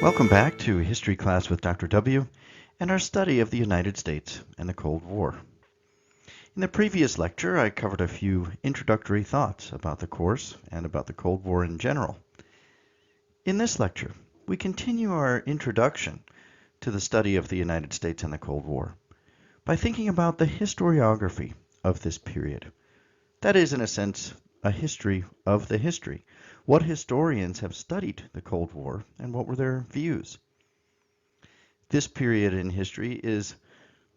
Welcome back to History Class with Dr. W and our study of the United States and the Cold War. In the previous lecture, I covered a few introductory thoughts about the course and about the Cold War in general. In this lecture, we continue our introduction to the study of the United States and the Cold War by thinking about the historiography of this period. That is, in a sense, a history of the history. What historians have studied the Cold War and what were their views? This period in history is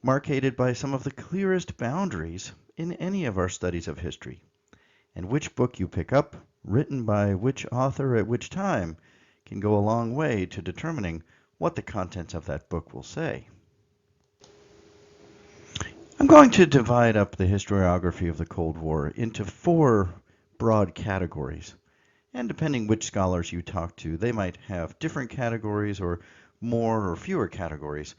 marked by some of the clearest boundaries in any of our studies of history. And which book you pick up, written by which author at which time, can go a long way to determining what the contents of that book will say. I'm going to divide up the historiography of the Cold War into four broad categories. And depending which scholars you talk to, they might have different categories or more or fewer categories.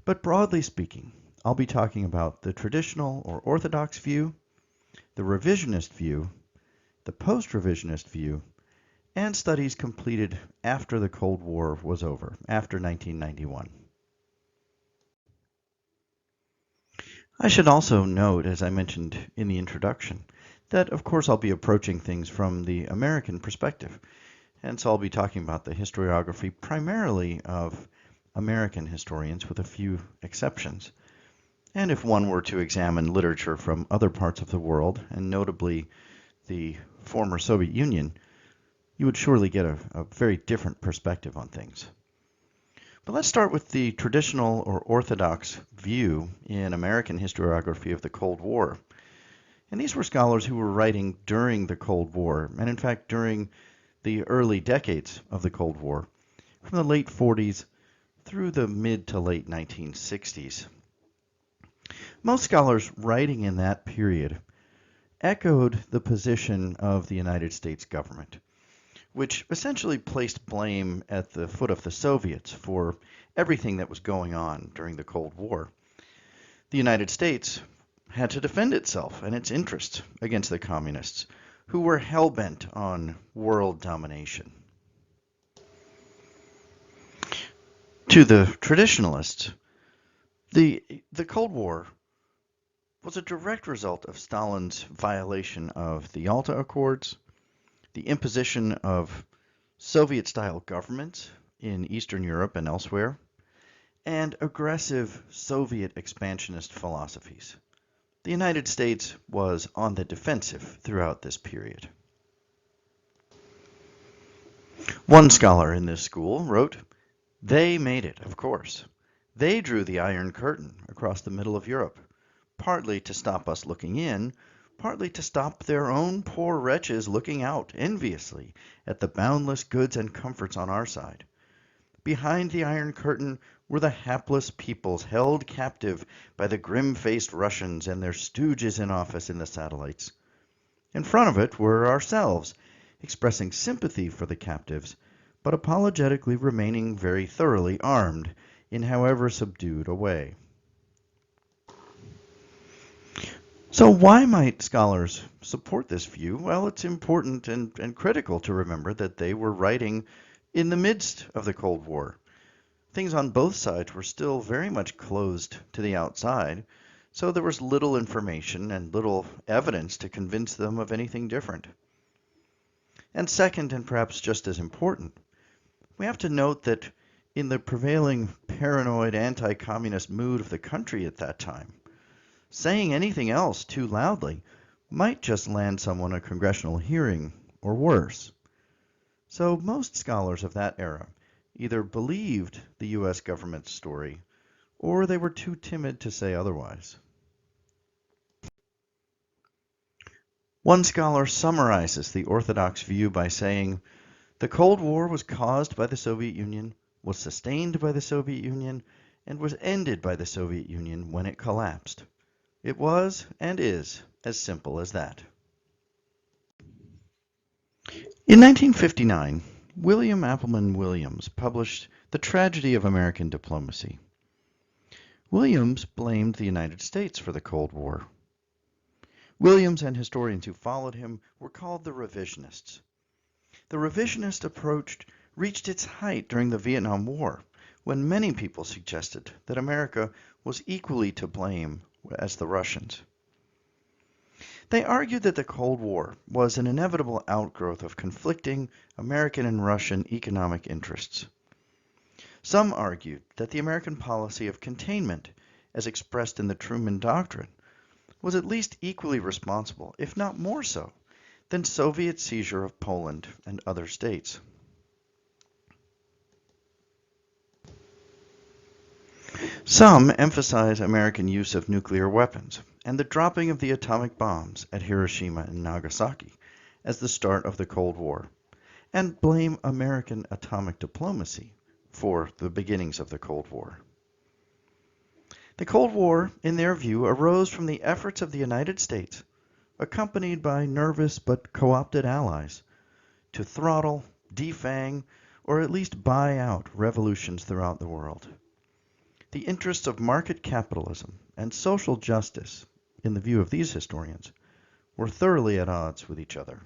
But broadly speaking, I'll be talking about the traditional or Orthodox view, the revisionist view, the post-revisionist view, and studies completed after the Cold War was over, after 1991. I should also note, as I mentioned in the introduction, that of course I'll be approaching things from the American perspective. And so I'll be talking about the historiography primarily of American historians with a few exceptions. And if one were to examine literature from other parts of the world, and notably the former Soviet Union, you would surely get a very different perspective on things. But let's start with the traditional or Orthodox view in American historiography of the Cold War. And these were scholars who were writing during the Cold War, and in fact during the early decades of the Cold War, from the late 40s through the mid to late 1960s. Most scholars writing in that period echoed the position of the United States government, which essentially placed blame at the foot of the Soviets for everything that was going on during the Cold War. The United States had to defend itself and its interests against the communists, who were hell-bent on world domination. To the traditionalists, the Cold War was a direct result of Stalin's violation of the Yalta Accords, the imposition of Soviet-style governments in Eastern Europe and elsewhere, and aggressive Soviet expansionist philosophies. The United States was on the defensive throughout this period. One scholar in this school wrote, "They made it, of course. They drew the Iron Curtain across the middle of Europe, partly to stop us looking in, partly to stop their own poor wretches looking out enviously at the boundless goods and comforts on our side. Behind the Iron Curtain were the hapless peoples held captive by the grim-faced Russians and their stooges in office in the satellites. In front of it were ourselves, expressing sympathy for the captives, but apologetically remaining very thoroughly armed in however subdued a way." So why might scholars support this view? Well, it's important and critical to remember that they were writing in the midst of the Cold War. Things on both sides were still very much closed to the outside, so there was little information and little evidence to convince them of anything different. And second, and perhaps just as important, we have to note that in the prevailing paranoid anti-communist mood of the country at that time, saying anything else too loudly might just land someone a congressional hearing or worse. So most scholars of that era either believed the U.S. government's story or they were too timid to say otherwise. One scholar summarizes the Orthodox view by saying, "The Cold War was caused by the Soviet Union, was sustained by the Soviet Union, and was ended by the Soviet Union when it collapsed. It was and is as simple as that." In 1959, William Appleman Williams published The Tragedy of American Diplomacy. Williams blamed the United States for the Cold War. Williams and historians who followed him were called the revisionists. The revisionist approached reached its height during the Vietnam War, when many people suggested that America was equally to blame as the Russians. They argued that the Cold War was an inevitable outgrowth of conflicting American and Russian economic interests. Some argued that the American policy of containment, as expressed in the Truman Doctrine, was at least equally responsible, if not more so, than Soviet seizure of Poland and other states. Some emphasize American use of nuclear weapons and the dropping of the atomic bombs at Hiroshima and Nagasaki as the start of the Cold War, and blame American atomic diplomacy for the beginnings of the Cold War. The Cold War, in their view, arose from the efforts of the United States, accompanied by nervous but co-opted allies, to throttle, defang, or at least buy out revolutions throughout the world. The interests of market capitalism and social justice, in the view of these historians, were thoroughly at odds with each other.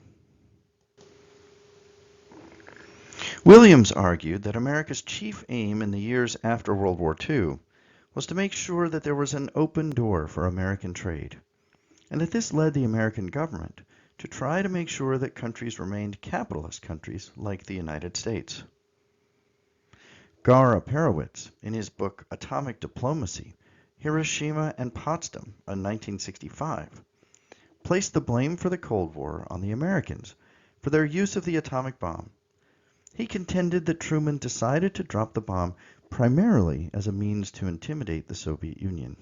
Williams argued that America's chief aim in the years after World War II was to make sure that there was an open door for American trade, and that this led the American government to try to make sure that countries remained capitalist countries like the United States. Gar Perowitz, in his book Atomic Diplomacy, Hiroshima and Potsdam in 1965, placed the blame for the Cold War on the Americans for their use of the atomic bomb. He contended that Truman decided to drop the bomb primarily as a means to intimidate the Soviet Union.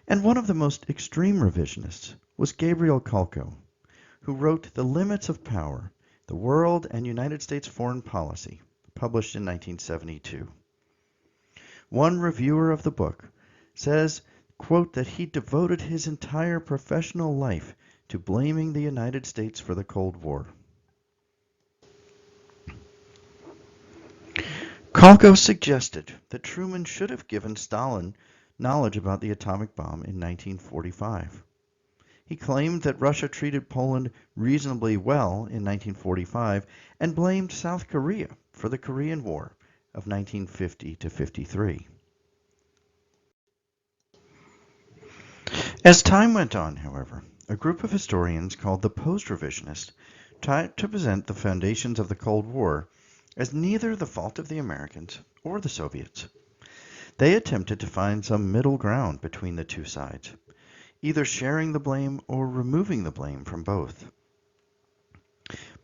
And one of the most extreme revisionists was Gabriel Kolko, who wrote The Limits of Power, the World and United States Foreign Policy, published in 1972. One reviewer of the book says, quote, that he devoted his entire professional life to blaming the United States for the Cold War. Kolko suggested that Truman should have given Stalin knowledge about the atomic bomb in 1945. He claimed that Russia treated Poland reasonably well in 1945 and blamed South Korea for the Korean War of 1950 to 53. As time went on, however, a group of historians called the Post-Revisionists tried to present the foundations of the Cold War as neither the fault of the Americans or the Soviets. They attempted to find some middle ground between the two sides, either sharing the blame or removing the blame from both.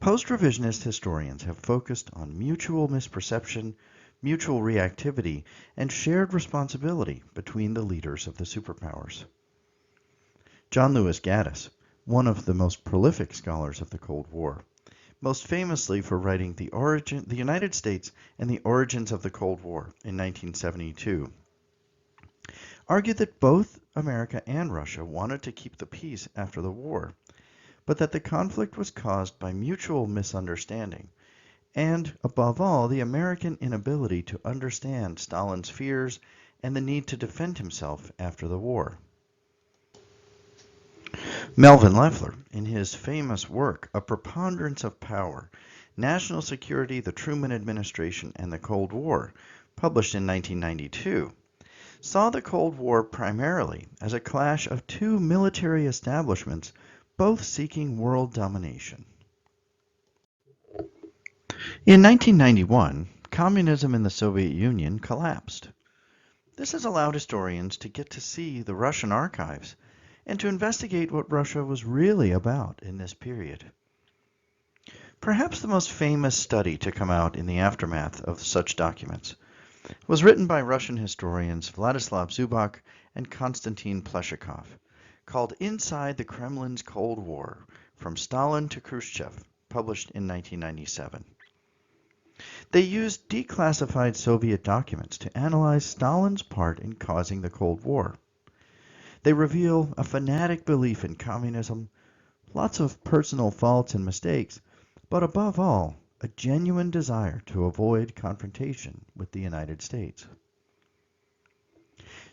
Post-revisionist historians have focused on mutual misperception, mutual reactivity, and shared responsibility between the leaders of the superpowers. John Lewis Gaddis, one of the most prolific scholars of the Cold War, most famously for writing The United States and the Origins of the Cold War in 1972, argued that both America and Russia wanted to keep the peace after the war, but that the conflict was caused by mutual misunderstanding and, above all, the American inability to understand Stalin's fears and the need to defend himself after the war. Melvin Leffler, in his famous work A Preponderance of Power, National Security, the Truman Administration, and the Cold War, published in 1992, saw the Cold War primarily as a clash of two military establishments, both seeking world domination. In 1991, communism in the Soviet Union collapsed. This has allowed historians to get to see the Russian archives and to investigate what Russia was really about in this period. Perhaps the most famous study to come out in the aftermath of such documents was written by Russian historians Vladislav Zubak and Konstantin Pleshakov, called Inside the Kremlin's Cold War, From Stalin to Khrushchev, published in 1997. They used declassified Soviet documents to analyze Stalin's part in causing the Cold War. They reveal a fanatic belief in communism, lots of personal faults and mistakes, but above all, a genuine desire to avoid confrontation with the United States.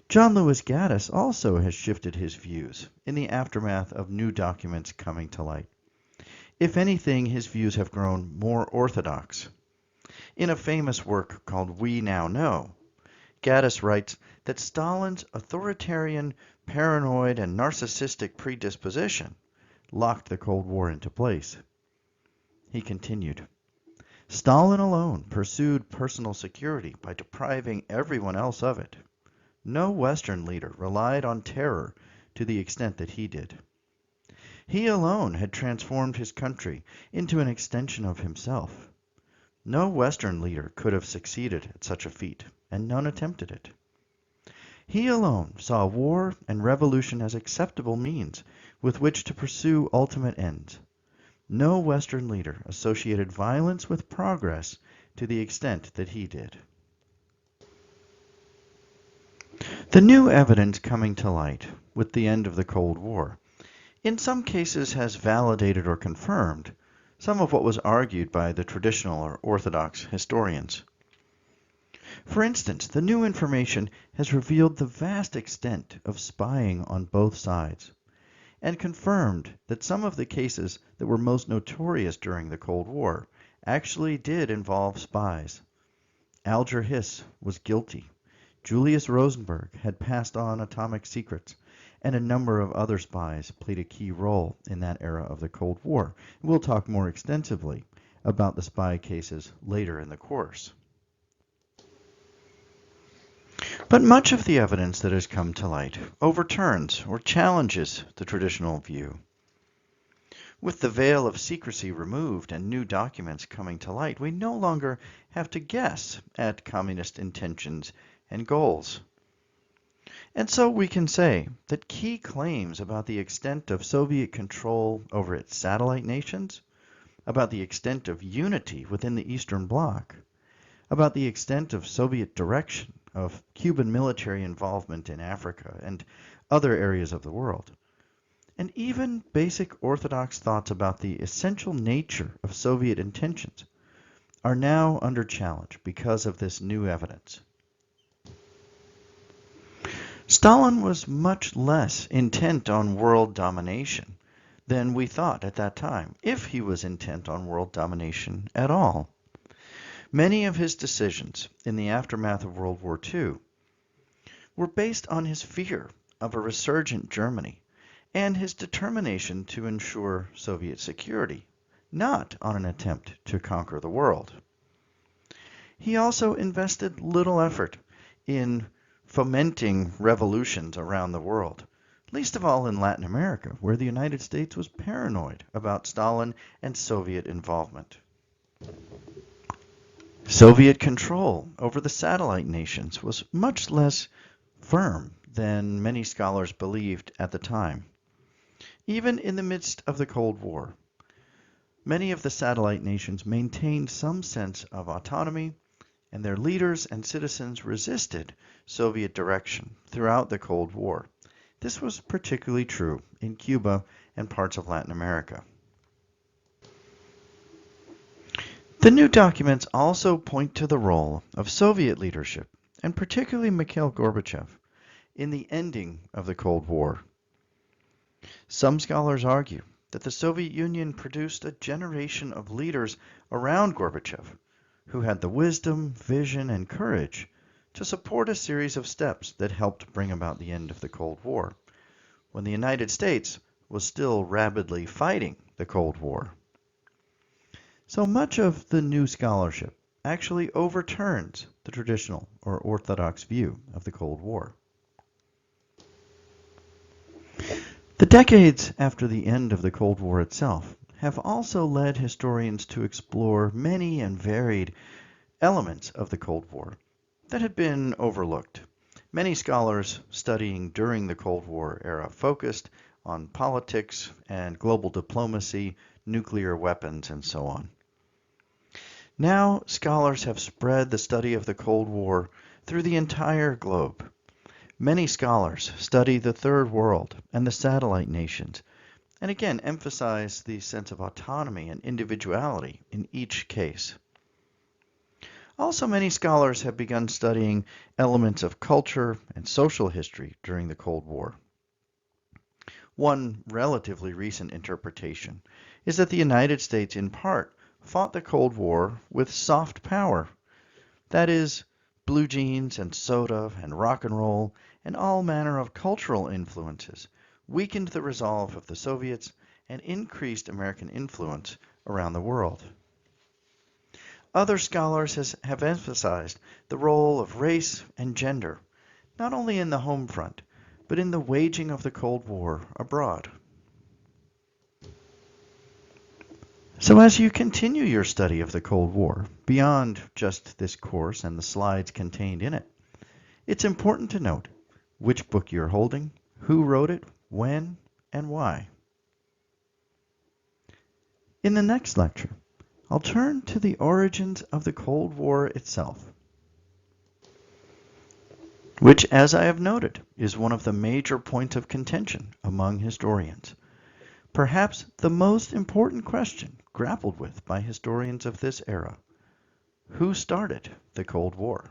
John Lewis Gaddis also has shifted his views in the aftermath of new documents coming to light. If anything, his views have grown more orthodox. In a famous work called We Now Know, Gaddis writes that Stalin's authoritarian, paranoid, and narcissistic predisposition locked the Cold War into place. He continued, Stalin alone pursued personal security by depriving everyone else of it. No Western leader relied on terror to the extent that he did. He alone had transformed his country into an extension of himself. No Western leader could have succeeded at such a feat, and none attempted it. He alone saw war and revolution as acceptable means with which to pursue ultimate ends. No Western leader associated violence with progress to the extent that he did. The new evidence coming to light with the end of the Cold War in some cases has validated or confirmed some of what was argued by the traditional or orthodox historians. For instance, the new information has revealed the vast extent of spying on both sides, and confirmed that some of the cases that were most notorious during the Cold War actually did involve spies. Alger Hiss was guilty. Julius Rosenberg had passed on atomic secrets, and a number of other spies played a key role in that era of the Cold War. We'll talk more extensively about the spy cases later in the course. But much of the evidence that has come to light overturns or challenges the traditional view. With the veil of secrecy removed and new documents coming to light, we no longer have to guess at communist intentions and goals. And so we can say that key claims about the extent of Soviet control over its satellite nations, about the extent of unity within the Eastern Bloc, about the extent of Soviet direction of Cuban military involvement in Africa and other areas of the world, and even basic orthodox thoughts about the essential nature of Soviet intentions are now under challenge because of this new evidence. Stalin was much less intent on world domination than we thought at that time, if he was intent on world domination at all. Many of his decisions in the aftermath of World War II were based on his fear of a resurgent Germany and his determination to ensure Soviet security, not on an attempt to conquer the world. He also invested little effort in fomenting revolutions around the world, least of all in Latin America, where the United States was paranoid about Stalin and Soviet involvement. Soviet control over the satellite nations was much less firm than many scholars believed at the time. Even in the midst of the Cold War, many of the satellite nations maintained some sense of autonomy, and their leaders and citizens resisted Soviet direction throughout the Cold War. This was particularly true in Cuba and parts of Latin America. The new documents also point to the role of Soviet leadership, and particularly Mikhail Gorbachev, in the ending of the Cold War. Some scholars argue that the Soviet Union produced a generation of leaders around Gorbachev who had the wisdom, vision, and courage to support a series of steps that helped bring about the end of the Cold War, when the United States was still rapidly fighting the Cold War. So much of the new scholarship actually overturns the traditional or orthodox view of the Cold War. The decades after the end of the Cold War itself have also led historians to explore many and varied elements of the Cold War that had been overlooked. Many scholars studying during the Cold War era focused on politics and global diplomacy, nuclear weapons, and so on. Now, scholars have spread the study of the Cold War through the entire globe. Many scholars study the Third World and the satellite nations, and again emphasize the sense of autonomy and individuality in each case. Also, many scholars have begun studying elements of culture and social history during the Cold War. One relatively recent interpretation is that the United States, in part, fought the Cold War with soft power. That is, blue jeans and soda and rock and roll and all manner of cultural influences weakened the resolve of the Soviets and increased American influence around the world. Other scholars have emphasized the role of race and gender, not only in the home front, but in the waging of the Cold War abroad. So as you continue your study of the Cold War, beyond just this course and the slides contained in it, it's important to note which book you're holding, who wrote it, when, and why. In the next lecture, I'll turn to the origins of the Cold War itself, which, as I have noted, is one of the major points of contention among historians. Perhaps the most important question grappled with by historians of this era: who started the Cold War?